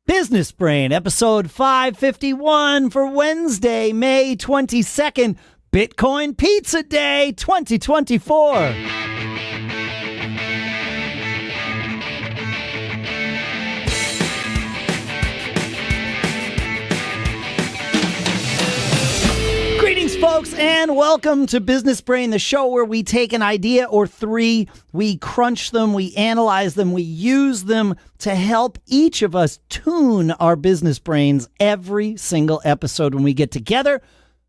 Business Brain, episode 551 for Wednesday, May 22nd, Bitcoin Pizza Day 2024. Greetings, folks, and welcome to Business Brain, the show where we take an idea or three, we crunch them, we analyze them, we use them to help each of us tune our business brains every single episode when we get together.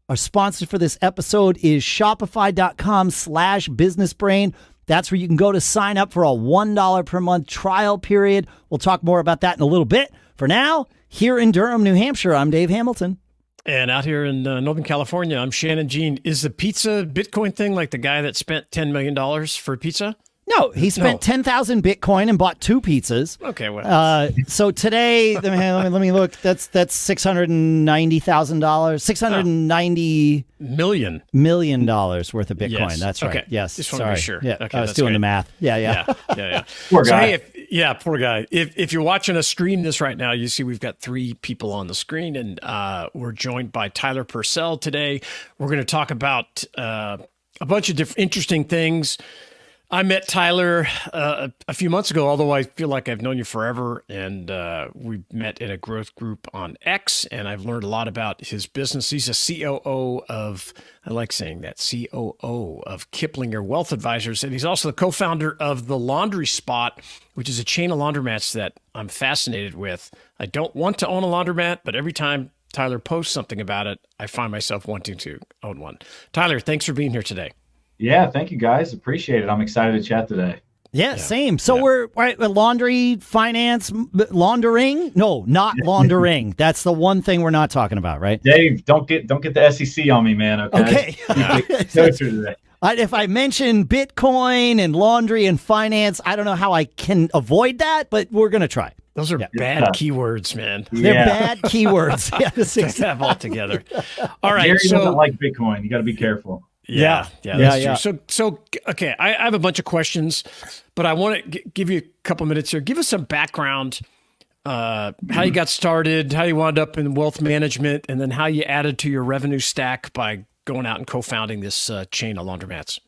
Our sponsor for this episode is Shopify.com/businessbrain. That's where you can go to sign up for a $1 per month trial period. We'll talk more about that in a little bit. For now, here in Durham, New Hampshire, I'm Dave Hamilton. And out here in Northern California, I'm Shannon Jean. Is the pizza Bitcoin thing like the guy that spent $10 million for pizza? No, he spent 10,000 Bitcoin and bought 2 pizzas. Okay, well. So today, let me look. That's $690,000, $690 million worth of Bitcoin. Yes. That's right. Okay. Yes. Just want to Sorry. be sure. Yeah. Okay, I was doing the math. Yeah. Poor guy. Poor guy. If you're watching us stream this right now, you see we've got 3 people on the screen, and we're joined by Tyler Purcell today. We're going to talk about a bunch of different interesting things. I met Tyler a few months ago, although I feel like I've known you forever, and we met in a growth group on X, and I've learned a lot about his business. He's a COO of, I like saying that, COO of Kiplinger Wealth Advisors, and he's also the co-founder of the Laundry Spot, which is a chain of laundromats that I'm fascinated with. I don't want to own a laundromat, but every time Tyler posts something about it, I find myself wanting to own one. Tyler, thanks for being here today. Yeah, thank you guys. Appreciate it. I'm excited to chat today. Yeah, same. So we're right, laundry, finance, laundering. No, not laundering. That's the one thing we're not talking about, right? Dave, don't get the SEC on me, man. Okay. If I mention Bitcoin and laundry and finance, I don't know how I can avoid that, but we're going to try. Those are bad keywords, man. They're bad keywords. To have all together. All right. Gary doesn't like Bitcoin. You got to be careful. Yeah, that's true. So okay, I have a bunch of questions, but I want to give you a couple minutes here. Give us some background, how you got started, how you wound up in wealth management, and then how you added to your revenue stack by going out and co-founding this chain of laundromats.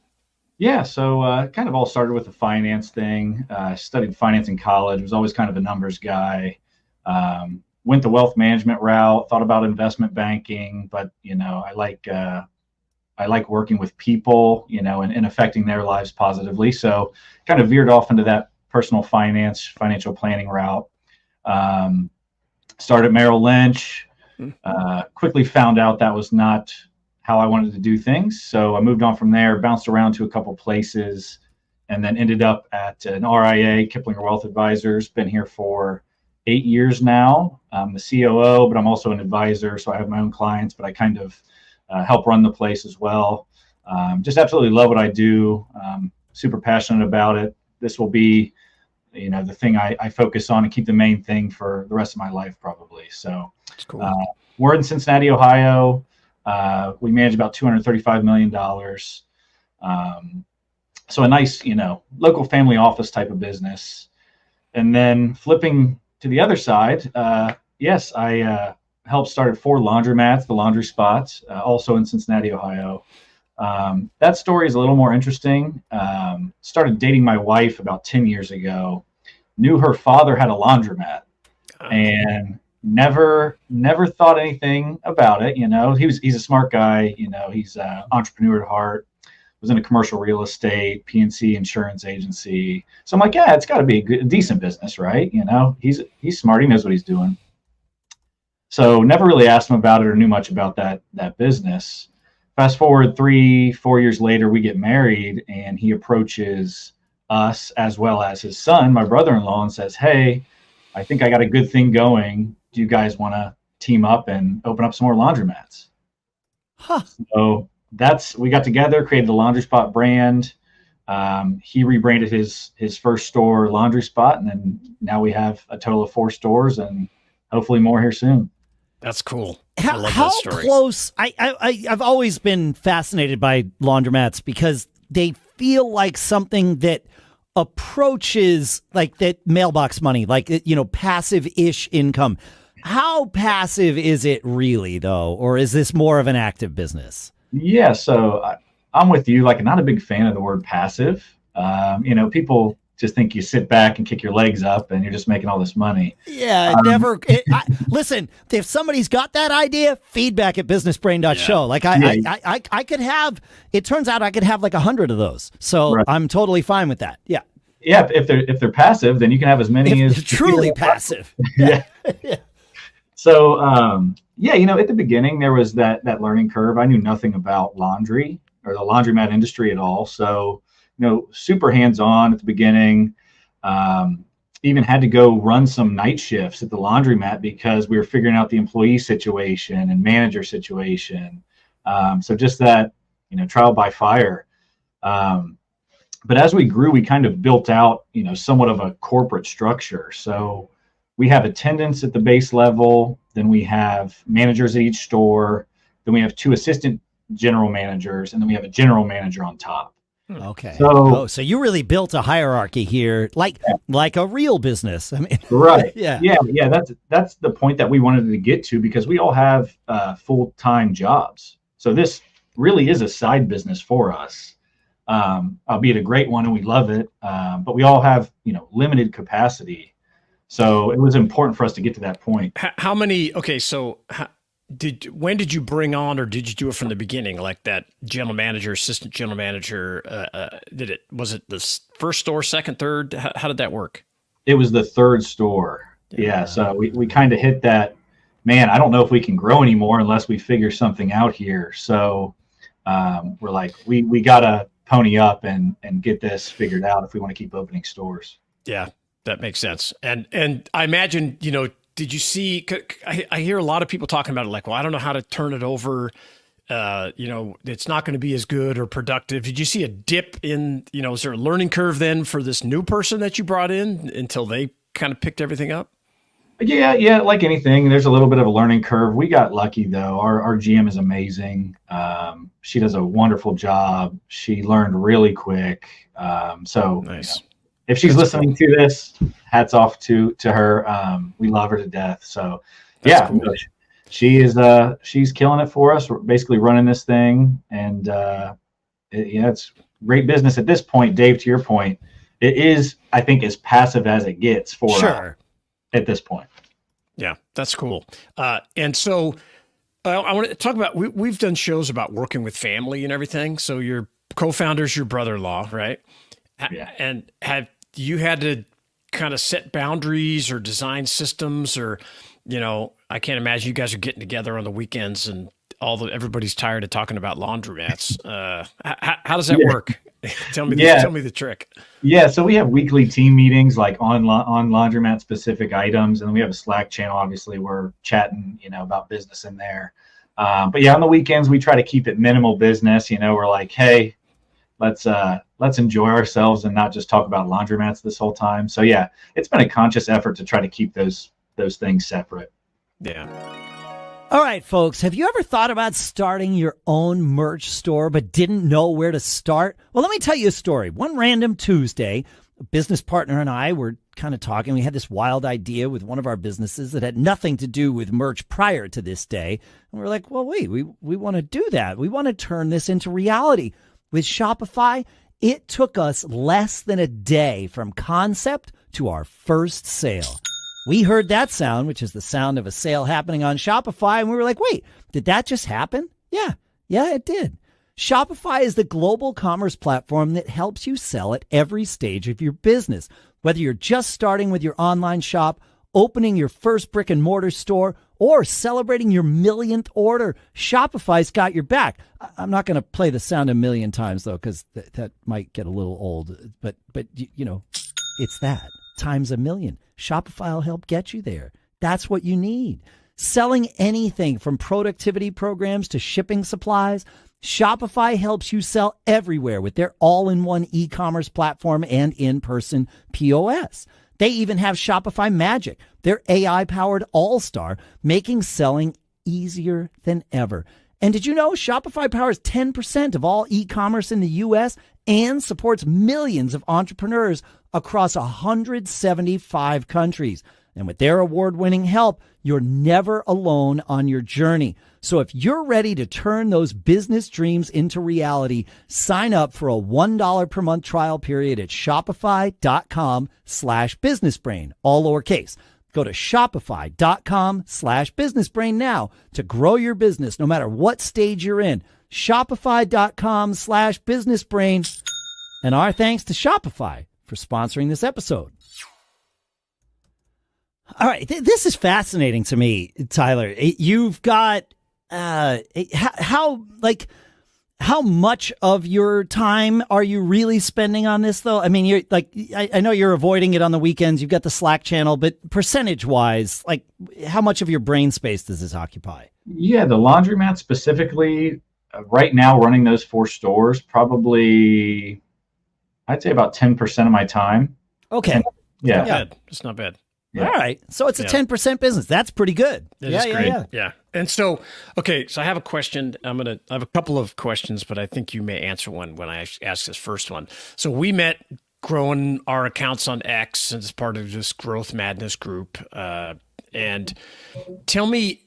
Yeah, so kind of all started with the finance thing. I studied finance in college, was always kind of a numbers guy. Went the wealth management route, thought about investment banking, but, I like working with people, and affecting their lives positively. So kind of veered off into that personal financial planning route. Started Merrill Lynch, quickly found out that was not how I wanted to do things. So I moved on from there, bounced around to a couple places, and then ended up at an RIA, Kiplinger Wealth Advisors. Been here for 8 years now. I'm the COO, but I'm also an advisor. So I have my own clients, but I kind of help run the place as well. Just absolutely love what I do. Super passionate about it. This will be, the thing I focus on and keep the main thing for the rest of my life, probably. So that's cool. We're in Cincinnati, Ohio. We manage about $235 million. So a nice, local family office type of business. And then flipping to the other side, yes, I helped start 4 laundromats, the Laundry Spots, also in Cincinnati, Ohio. That story is a little more interesting. Started dating my wife about 10 years ago. Knew her father had a laundromat, and never thought anything about it. He's a smart guy. He's an entrepreneur at heart. Was in a commercial real estate, PNC insurance agency. So I'm like, yeah, it's got to be a decent business, right? He's smart. He knows what he's doing. So never really asked him about it or knew much about that business. Fast forward 3-4 years later, we get married, and he approaches us as well as his son, my brother-in-law, and says, "Hey, I think I got a good thing going. Do you guys want to team up and open up some more laundromats?" So we got together, created the Laundry Spot brand. He rebranded his first store Laundry Spot, and then now we have a total of 4 stores and hopefully more here soon. That's cool. I love that story. How close? I've always been fascinated by laundromats because they feel like something that approaches like that mailbox money, like, passive-ish income. How passive is it really, though? Or is this more of an active business? Yeah, so I'm with you. Like, not a big fan of the word passive. People just think you sit back and kick your legs up and you're just making all this money. Yeah, listen, if somebody's got that idea, feedback at businessbrain.show. Like I could have, it turns out I could have like 100 of those. So right. I'm totally fine with that. Yeah. Yeah. If they're passive, then you can have as many as truly passive. Yeah. Yeah. So, at the beginning there was that learning curve. I knew nothing about laundry or the laundromat industry at all. So, super hands-on at the beginning. Even had to go run some night shifts at the laundromat because we were figuring out the employee situation and manager situation. So just that, trial by fire. But as we grew, we kind of built out, somewhat of a corporate structure. So we have attendants at the base level, then we have managers at each store, then we have 2 assistant general managers, and then we have a general manager on top. Okay. So you really built a hierarchy here, like a real business. I mean, right. Yeah. That's the point that we wanted to get to, because we all have full-time jobs. So this really is a side business for us, albeit a great one, and we love it. But we all have, limited capacity. So it was important for us to get to that point. How many? Okay. So when did you bring on, or did you do it from the beginning? Like that general manager, assistant general manager, was it the first store, second, third? How did that work? It was the third store. Yeah. So we kind of hit that, man, I don't know if we can grow anymore unless we figure something out here. So we're like, we got to pony up and get this figured out if we want to keep opening stores. Yeah, that makes sense. And I imagine, did you see, I hear a lot of people talking about it like, well, I don't know how to turn it over. It's not going to be as good or productive. Did you see a dip in, is there a learning curve then for this new person that you brought in until they kind of picked everything up? Yeah. Like anything, there's a little bit of a learning curve. We got lucky though. Our GM is amazing. She does a wonderful job. She learned really quick. So nice. If she's listening to this, hats off to her. We love her to death. So that's cool. She's killing it for us. We're basically running this thing, and it's great business at this point. Dave, to your point, it is, I think, as passive as it gets for us at this point. Yeah, that's cool. And so I want to talk about, we've done shows about working with family and everything. So your co-founder's your brother-in-law, right? Yeah. And have you had to kind of set boundaries or design systems, or, I can't imagine you guys are getting together on the weekends and everybody's tired of talking about laundromats. How does that work? Tell me the trick. Yeah. So we have weekly team meetings, like on laundromat specific items. And then we have a Slack channel. Obviously we're chatting, about business in there. But yeah, on the weekends, we try to keep it minimal business. We're like, hey, let's enjoy ourselves and not just talk about laundromats this whole time. So yeah, it's been a conscious effort to try to keep those things separate. Yeah. All right, folks, have you ever thought about starting your own merch store but didn't know where to start? Well, let me tell you a story. One random Tuesday, a business partner and I were kind of talking. We had this wild idea with one of our businesses that had nothing to do with merch prior to this day. And we're like, well, wait, we want to do that. We want to turn this into reality. With Shopify, it took us less than a day from concept to our first sale. We heard that sound, which is the sound of a sale happening on Shopify, and we were like, wait, did that just happen? Yeah, it did. Shopify is the global commerce platform that helps you sell at every stage of your business. Whether you're just starting with your online shop, opening your first brick and mortar store, or celebrating your millionth order, Shopify's got your back. I'm not going to play the sound a million times, though, because that might get a little old. But it's that times a million. Shopify will help get you there. That's what you need. Selling anything from productivity programs to shipping supplies, Shopify helps you sell everywhere with their all-in-one e-commerce platform and in-person POS. They even have Shopify Magic, their AI-powered all-star, making selling easier than ever. And did you know Shopify powers 10% of all e-commerce in the U.S. and supports millions of entrepreneurs across 175 countries? And with their award-winning help, you're never alone on your journey. So if you're ready to turn those business dreams into reality, sign up for a $1 per month trial period at shopify.com/businessbrain, all lowercase. Go to shopify.com/businessbrain now to grow your business no matter what stage you're in. Shopify.com/businessbrain. And our thanks to Shopify for sponsoring this episode. All right, this is fascinating to me, Tyler. You've got how much of your time are you really spending on this, though? I mean, you're like, I know you're avoiding it on the weekends. You've got the Slack channel, but percentage-wise, like, how much of your brain space does this occupy? Yeah, the laundromat specifically, right now running those 4 stores, probably, I'd say about 10% of my time. Okay. Yeah. Not bad. It's not bad. Yeah. All right. So it's a 10% business. That's pretty good. That is great. Yeah. And so, okay, so I have a question. I have a couple of questions, but I think you may answer one when I ask this first one. So we met growing our accounts on X as part of this Growth Madness group. And tell me,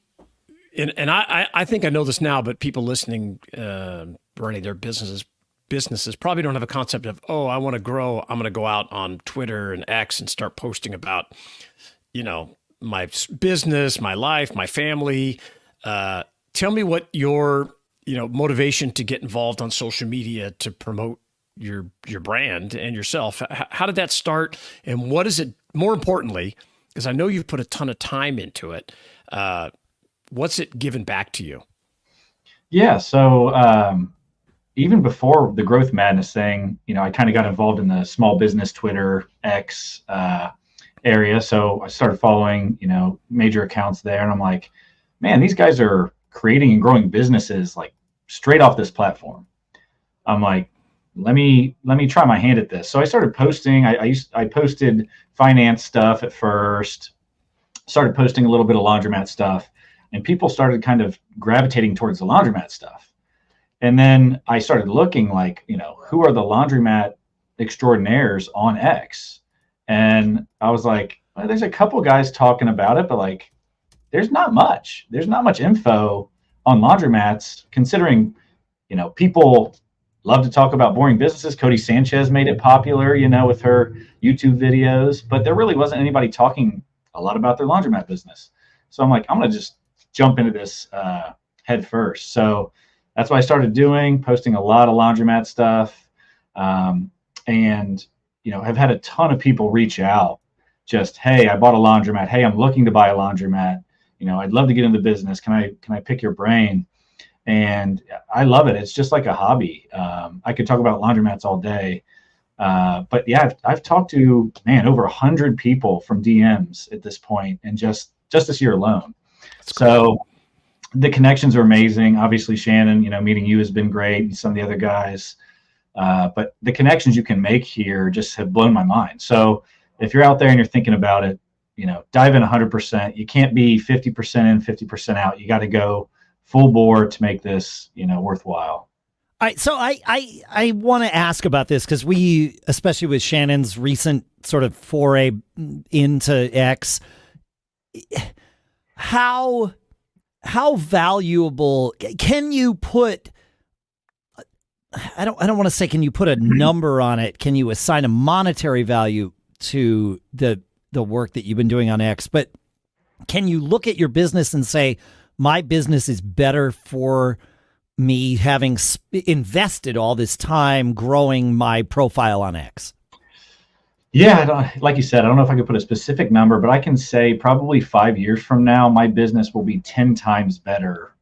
and I think I know this now, but people listening, running their businesses probably don't have a concept of, oh, I want to grow. I'm going to go out on Twitter and X and start posting about, my business, my life, my family. Tell me what your, motivation to get involved on social media to promote your brand and yourself. How did that start? And what is it, more importantly, because I know you've put a ton of time into it. What's it given back to you? Yeah. So, even before the Growth Madness thing, I kind of got involved in the small business Twitter X area. So I started following, major accounts there, and I'm like, man, these guys are creating and growing businesses like straight off this platform. I'm like, let me try my hand at this. So I started posting. I posted finance stuff at first, started posting a little bit of laundromat stuff, and people started kind of gravitating towards the laundromat stuff. And then I started looking like, who are the laundromat extraordinaires on X? And I was like, well, there's a couple guys talking about it, but like, there's not much info on laundromats, considering, people love to talk about boring businesses. Cody Sanchez made it popular, with her YouTube videos, but there really wasn't anybody talking a lot about their laundromat business. So I'm like, I'm going to just jump into this head first. So that's what I started doing, posting a lot of laundromat stuff. And, I've had a ton of people reach out, just, hey, I bought a laundromat. Hey, I'm looking to buy a laundromat. I'd love to get into the business. Can I pick your brain? And I love it. It's just like a hobby. I could talk about laundromats all day. But yeah, I've talked to, over 100 people from DMs at this point, and just this year alone. That's so cool. The connections are amazing. Obviously, Shannon, meeting you has been great, and some of the other guys. But the connections you can make here just have blown my mind. So if you're out there and you're thinking about it, dive in 100%. You can't be 50% in, 50% out. You got to go full bore to make this, worthwhile. All right, so I want to ask about this because we, especially with Shannon's recent sort of foray into X, how valuable can you put? I don't want to say can you put a number on it? Can you assign a monetary value to the work that you've been doing on X? But can you look at your business and say, my business is better for me having invested all this time growing my profile on X? Yeah, like you said, I don't know if I could put a specific number, but I can say probably 5 years from now, my business will be 10 times better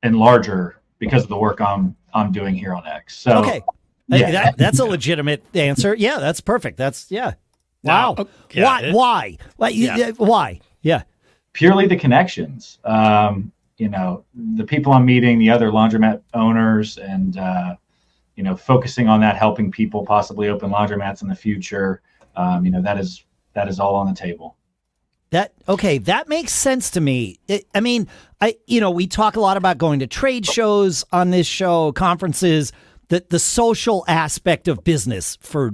and larger because of the work I'm doing here on X. So, okay, yeah. That's a legitimate answer. Yeah, that's perfect. That's wow. Why? Why? Yeah. Purely the connections. The people I'm meeting, the other laundromat owners, and focusing on that, helping people possibly open laundromats in the future. That is all on the table. That makes sense to me. We talk a lot about going to trade shows on this show, conferences, the social aspect of business, for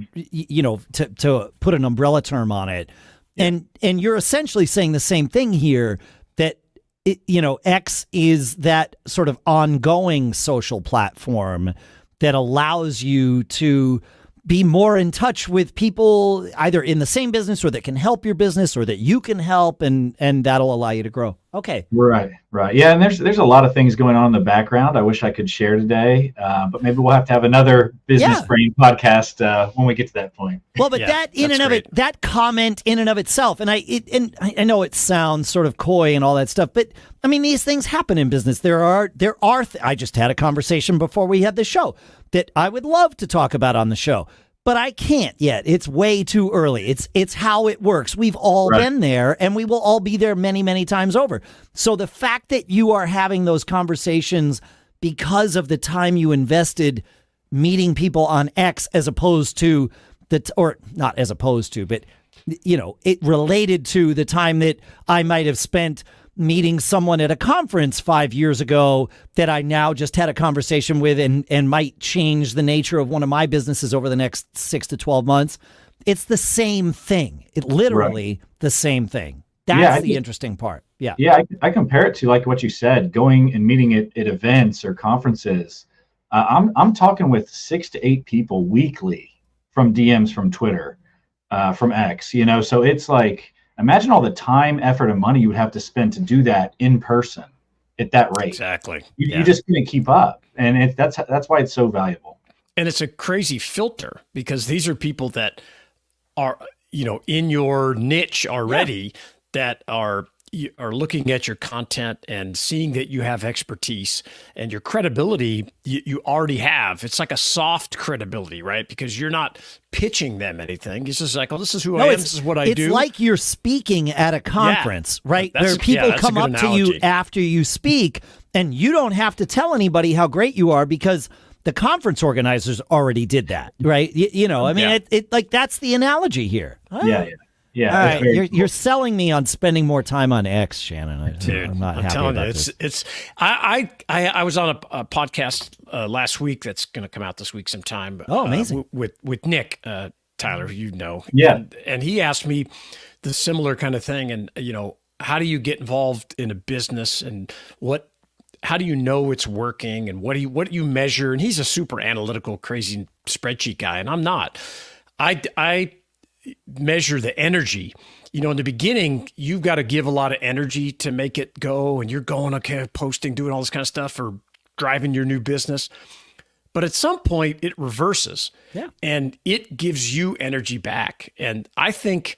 to put an umbrella term on it. Yeah. And you're essentially saying the same thing here, that X is that sort of ongoing social platform that allows you to be more in touch with people either in the same business or that can help your business or that you can help, and that'll allow you to grow. Okay. Right. Yeah. And there's a lot of things going on in the background I wish I could share today, but maybe we'll have to have another Business Brain podcast when we get to that point. Well, but that comment in and of itself, and I know it sounds sort of coy and all that stuff, but I mean, these things happen in business. I just had a conversation before we had the show that I would love to talk about on the show, but I can't yet. It's way too early. It's how it works. We've all been there, and we will all be there many, many times over. So the fact that you are having those conversations because of the time you invested meeting people on X, as opposed to not as opposed to, but it related to the time that I might have spent meeting someone at a conference 5 years ago that I now just had a conversation with and might change the nature of one of my businesses over the next 6 to 12 months. It's the same thing. It literally the same thing. That's the interesting part. Yeah. Yeah. I compare it to like what you said, going and meeting at events or conferences. I'm talking with 6 to 8 people weekly from DMs, from Twitter, from X, so it's like, imagine all the time, effort, and money you would have to spend to do that in person at that rate. Exactly. You just couldn't keep up. And that's why it's so valuable. And it's a crazy filter, because these are people that are, in your niche already, that are looking at your content and seeing that you have expertise, and your credibility you already have. It's like a soft credibility, right? Because you're not pitching them anything. It's just like, oh, this is who I am. This is what I do. It's like you're speaking at a conference, right? Where people come up to you after you speak, and you don't have to tell anybody how great you are, because the conference organizers already did that, right? It like, that's the analogy here. Yeah. All right, you're selling me on spending more time on X, Shannon. Dude, I'm not happy telling about you, this. I was on a podcast last week that's going to come out this week sometime. Oh, amazing! With Nick Tyler, who Yeah, and he asked me the similar kind of thing, and how do you get involved in a business, and how do you know it's working, and what do you measure? And he's a super analytical, crazy spreadsheet guy, and I'm not. I measure the energy. In the beginning, you've got to give a lot of energy to make it go, and you're going, okay, posting, doing all this kind of stuff, or driving your new business. But at some point, it reverses, and it gives you energy back. And I think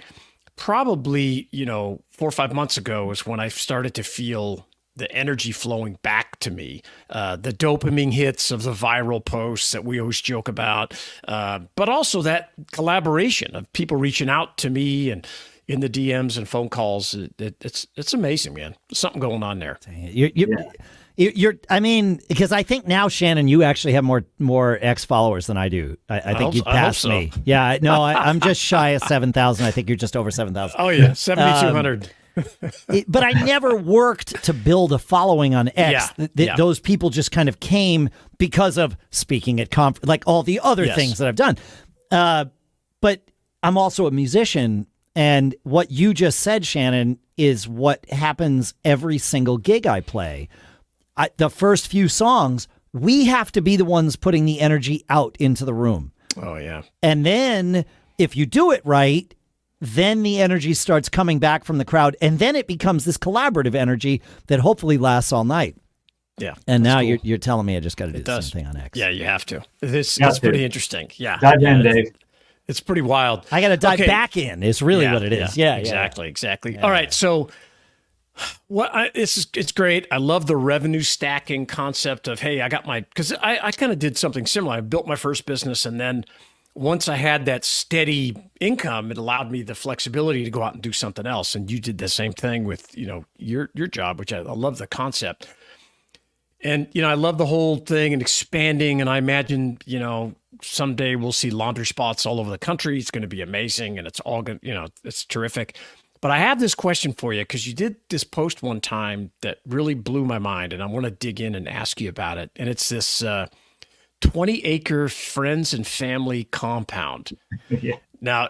probably, 4 or 5 months ago is when I started to feel the energy flowing back to me, the dopamine hits of the viral posts that we always joke about, but also that collaboration of people reaching out to me and in the DMs and phone calls. It's amazing, man. There's something going on there. Because I think now, Shannon, you actually have more X followers than I do. I think you passed me. Yeah, no, I'm just shy of 7,000. I think you're just over 7,000. Oh yeah, 7,200. But I never worked to build a following on X. Those people just kind of came because of speaking at like all the other things that I've done. But I'm also a musician, and what you just said, Shannon, is what happens every single gig I play. The first few songs, we have to be the ones putting the energy out into the room. Oh, yeah. And then if you do it right, then the energy starts coming back from the crowd, and then it becomes this collaborative energy that hopefully lasts all night. Yeah. And now you're telling me I just got to do the same thing on X. Yeah, you have to. It's pretty interesting. Yeah. Dive in, Dave. It's pretty wild. I got to dive back in is really what it is. Yeah, exactly. Yeah. All right. So it's great. I love the revenue stacking concept of, hey, because I kind of did something similar. I built my first business, and then once I had that steady income, it allowed me the flexibility to go out and do something else. And you did the same thing with, your job, which I love the concept. And, I love the whole thing and expanding. And I imagine, someday we'll see laundry spots all over the country. It's going to be amazing. And it's all going it's terrific. But I have this question for you because you did this post one time that really blew my mind, and I want to dig in and ask you about it. And it's this 20-acre friends and family compound. Yeah. Now,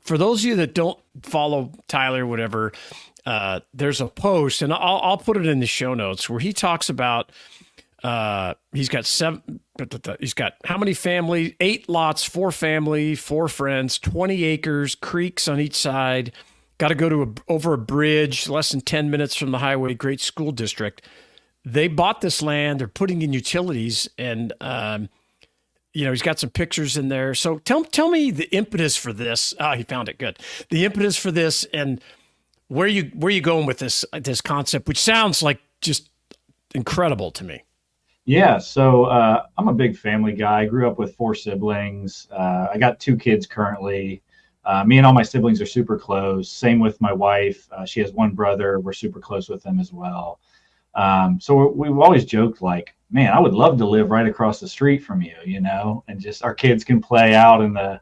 for those of you that don't follow Tyler, whatever, there's a post, and I'll put it in the show notes, where he talks about he's got how many family? 8 lots, 4 family, 4 friends, 20 acres, creeks on each side. Got to go to over a bridge, less than 10 minutes from the highway, great school district. They bought this land. They're putting in utilities, and he's got some pictures in there. So tell me the impetus for this. He found it. Good. The impetus for this, and where you going with this concept, which sounds like just incredible to me. Yeah, so I'm a big family guy. I grew up with 4 siblings. I got 2 kids currently. Me and all my siblings are super close. Same with my wife. She has 1 brother. We're super close with him as well. So we've always joked like, man, I would love to live right across the street from you, and just our kids can play out in the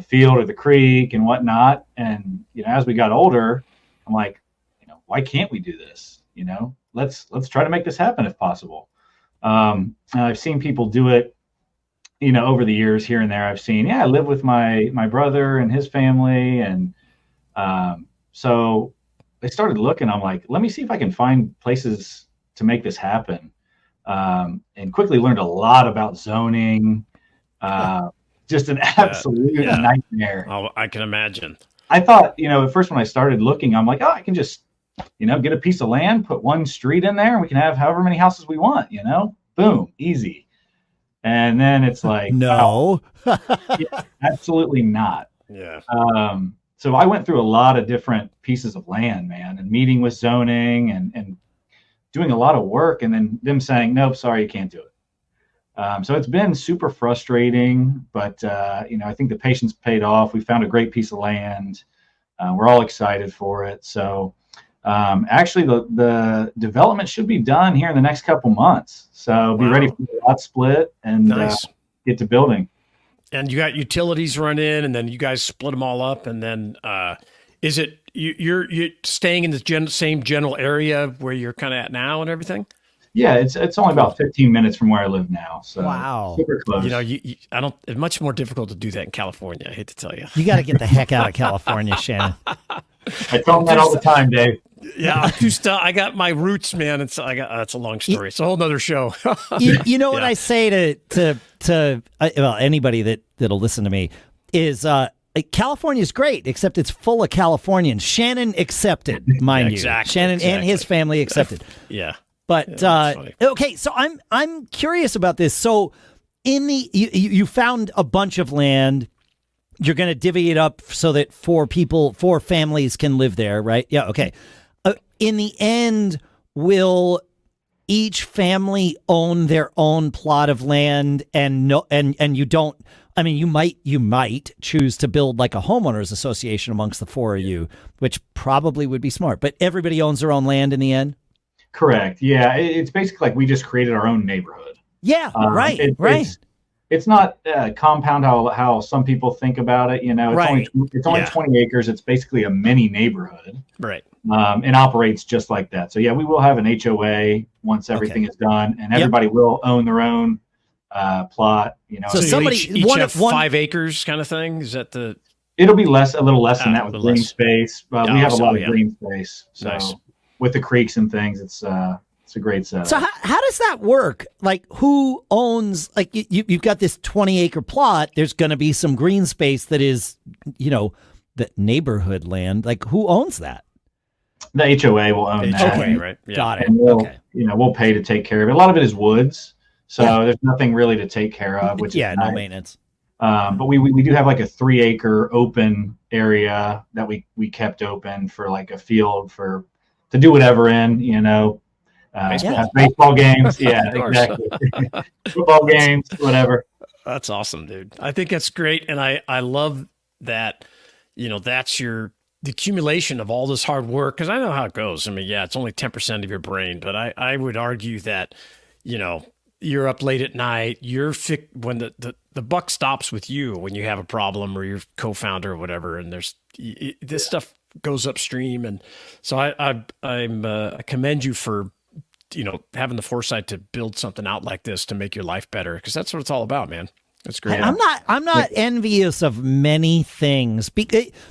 field or the creek and whatnot. And, as we got older, I'm like, why can't we do this? Let's try to make this happen if possible. And I've seen people do it, over the years here and there. I've seen, I live with my brother and his family. And so I started looking. I'm like, let me see if I can find places to make this happen. And quickly learned a lot about zoning. Just an absolute nightmare. Oh, I can imagine. I thought, at first when I started looking, I'm like, I can just, get a piece of land, put 1 street in there, and we can have however many houses we want, boom, easy. And then it's like, no, yeah, absolutely not. Yeah. So I went through a lot of different pieces of land, man, and meeting with zoning and doing a lot of work, and then them saying, nope, sorry, you can't do it. So it's been super frustrating, but I think the patience paid off. We found a great piece of land. We're all excited for it. So actually, the development should be done here in the next couple months. So be ready for the lot split and get to building. And you got utilities run in, and then you guys split them all up, and then is it you're staying in the same general area where you're kind of at now and everything? Yeah, it's only about 15 minutes from where I live now. So wow, super close. I don't. It's much more difficult to do that in California. I hate to tell you. You got to get the heck out of California, Shannon. I tell them that all the time, Dave. Yeah, I'm too I got my roots, man. That's a long story. It's a whole nother show. you know what I say to anybody that'll listen to me is California's great, except it's full of Californians. Shannon accepted, mind you. Shannon and his family accepted. Yeah. But okay, so I'm curious about this. So you found a bunch of land. You're going to divvy it up so that 4 families can live there, right? Yeah. Okay. In the end, will each family own their own plot of land, and you don't? I mean, you might choose to build like a homeowners association amongst the 4 of you, which probably would be smart. But everybody owns their own land in the end. Correct. Yeah, it's basically like we just created our own neighborhood. Yeah. Right. It's not compound how some people think about it. It's only 20 acres. It's basically a mini neighborhood. Right. And operates just like that. So yeah, we will have an HOA once everything is done, and everybody will own their own plot. So somebody each have 5 acres kind of thing. Is that the? It'll be a little less than that with green space. But we have a lot of green space. So nice. With the creeks and things, it's a great setup. So how does that work? Like, who owns? Like, you've got this 20-acre plot. There's going to be some green space that is, the neighborhood land. Like, who owns that? The HOA will own that. Okay, right. Yeah. Got it. And we'll pay to take care of it. A lot of it is woods, so there's nothing really to take care of. Which is no nice. maintenance. But we do have like a 3-acre open area that we kept open for like a field to do whatever in. Baseball games. Yeah, exactly. Football games, whatever. That's awesome, dude. I think that's great, and I love that. That's the accumulation of all this hard work, because I know how it goes. I mean, it's only 10% of your brain, but I would argue that, you're up late at night, when the buck stops with you when you have a problem, or your co-founder or whatever, and there's this stuff goes upstream. And so I commend you for, having the foresight to build something out like this to make your life better, because that's what it's all about, man. That's great. I'm not envious of many things.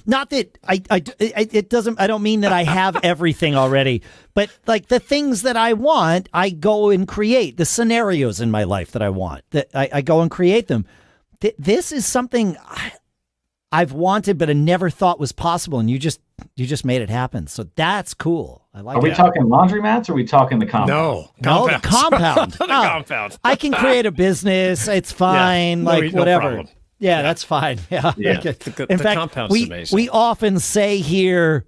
Not that I don't mean that I have everything already, but like the things that I want, I go and create the scenarios in my life that I want. That I go and create them. This is something I've wanted, but I never thought was possible, and you just made it happen. So that's cool. I like. Are we talking laundromats? Or are we talking the compound? No, the compound. The compound. I can create a business. It's fine. Yeah, no whatever. problem. Yeah, that's fine. Yeah. Yeah. Okay. The In fact, compound's we amazing. often say here,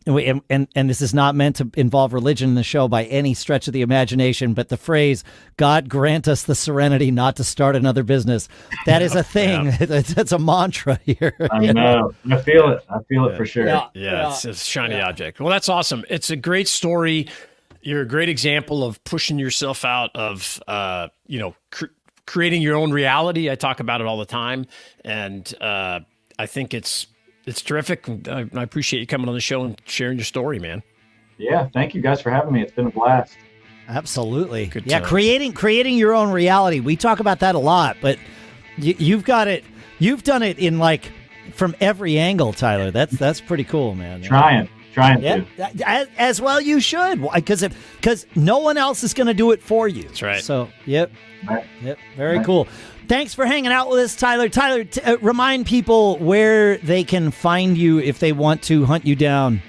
and this is not meant to involve religion in the show by any stretch of the imagination, but the phrase "God grant us the serenity not to start another business," that is a thing. Yeah. That's a mantra here. I know. I feel it. I feel it for sure. Yeah, it's a shiny object. Well, that's awesome. It's a great story. You're a great example of pushing yourself out of, creating your own reality. I talk about it all the time, and I think it's terrific. I appreciate you coming on the show and sharing your story, man. Yeah, thank you guys for having me. It's been a blast. Absolutely. Good Yeah, time. creating your own reality. We talk about that a lot, but you've got it. You've done it in from every angle, Tyler. That's pretty cool, man. Trying Yeah, to. as well you should, because no one else is going to do it for you. That's right. So, yep, Right. very Right. cool. Thanks for hanging out with us, Tyler. Tyler, remind people where they can find you if they want to hunt you down.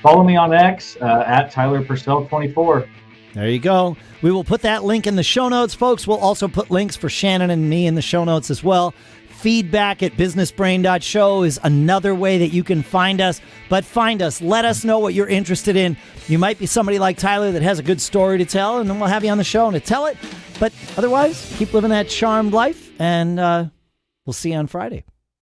Follow me on X at Tyler Purcell 24. There you go. We will put that link in the show notes, folks. We'll also put links for Shannon and me in the show notes as well. Feedback at businessbrain.show is another way that you can find us. But find us. Let us know what you're interested in. You might be somebody like Tyler that has a good story to tell, and then we'll have you on the show and to tell it. But otherwise, keep living that charmed life, and we'll see you on Friday.